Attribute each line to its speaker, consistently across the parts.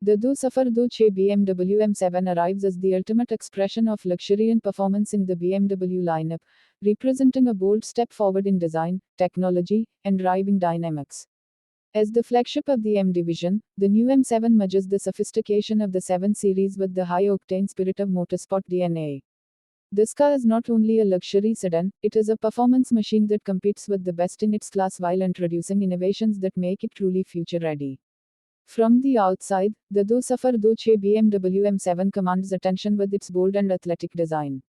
Speaker 1: The Do Safar Do Che BMW M7 arrives as the ultimate expression of luxury and performance in the BMW lineup, representing a bold step forward in design, technology, and driving dynamics. As the flagship of the M division, the new M7 merges the sophistication of the 7 Series with the high-octane spirit of motorsport DNA. This car is not only a luxury sedan, it is a performance machine that competes with the best in its class while introducing innovations that make it truly future-ready. From the outside, the Do Safar Do Che BMW M7 commands attention with its bold and athletic design.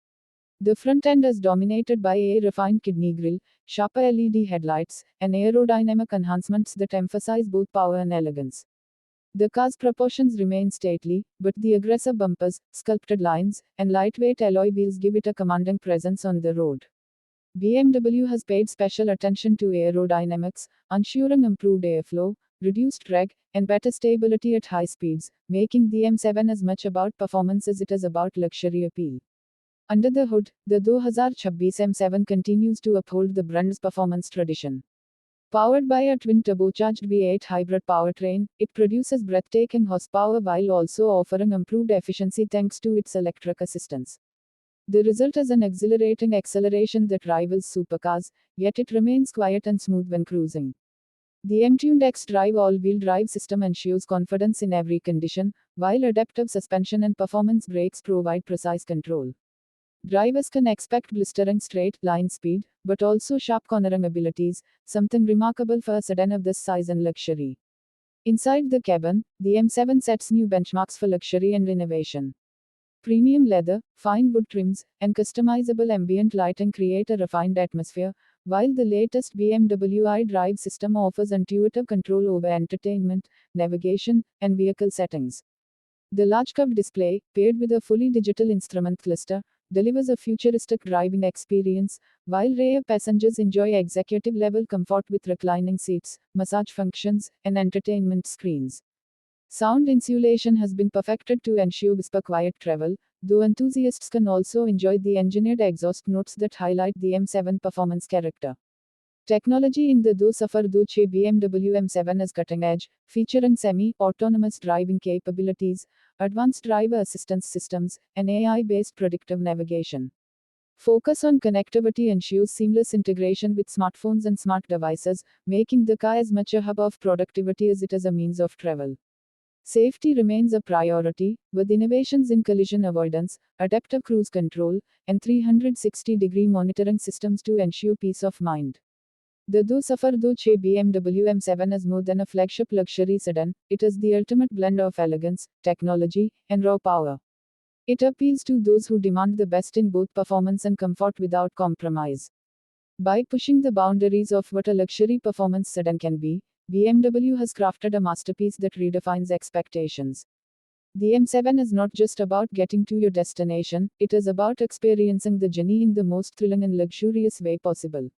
Speaker 1: The front end is dominated by a refined kidney grille, sharper LED headlights, and aerodynamic enhancements that emphasize both power and elegance. The car's proportions remain stately, but the aggressive bumpers, sculpted lines, and lightweight alloy wheels give it a commanding presence on the road. BMW has paid special attention to aerodynamics, ensuring improved airflow, reduced drag, and better stability at high speeds, making the M7 as much about performance as it is about luxury appeal. Under the hood, the 2026 M7 continues to uphold the brand's performance tradition. Powered by a twin turbocharged V8 hybrid powertrain, it produces breathtaking horsepower while also offering improved efficiency thanks to its electric assistance. The result is an exhilarating acceleration that rivals supercars, yet it remains quiet and smooth when cruising. The M-tuned X-Drive all-wheel drive system ensures confidence in every condition, while adaptive suspension and performance brakes provide precise control. Drivers can expect blistering straight line speed, but also sharp cornering abilities, something remarkable for a sedan of this size and luxury. Inside the cabin, the M7 sets new benchmarks for luxury and innovation. Premium leather, fine wood trims, and customizable ambient lighting create a refined atmosphere, while the latest BMW iDrive system offers intuitive control over entertainment, navigation, and vehicle settings. The large curved display, paired with a fully digital instrument cluster, delivers a futuristic driving experience, while rear passengers enjoy executive level comfort with reclining seats, massage functions, and entertainment screens. Sound insulation has been perfected to ensure whisper quiet travel, though enthusiasts can also enjoy the engineered exhaust notes that highlight the M7 performance character. Technology in the Do Safar Do Che BMW M7 is cutting edge, featuring semi-autonomous driving capabilities, advanced driver assistance systems, and AI-based predictive navigation. Focus on connectivity ensures seamless integration with smartphones and smart devices, making the car as much a hub of productivity as it is a means of travel. Safety remains a priority, with innovations in collision avoidance, adaptive cruise control, and 360-degree monitoring systems to ensure peace of mind. The Do Safar Do Che BMW M7 is more than a flagship luxury sedan, it is the ultimate blend of elegance, technology, and raw power. It appeals to those who demand the best in both performance and comfort without compromise. By pushing the boundaries of what a luxury performance sedan can be, BMW has crafted a masterpiece that redefines expectations. The M7 is not just about getting to your destination, it is about experiencing the journey in the most thrilling and luxurious way possible.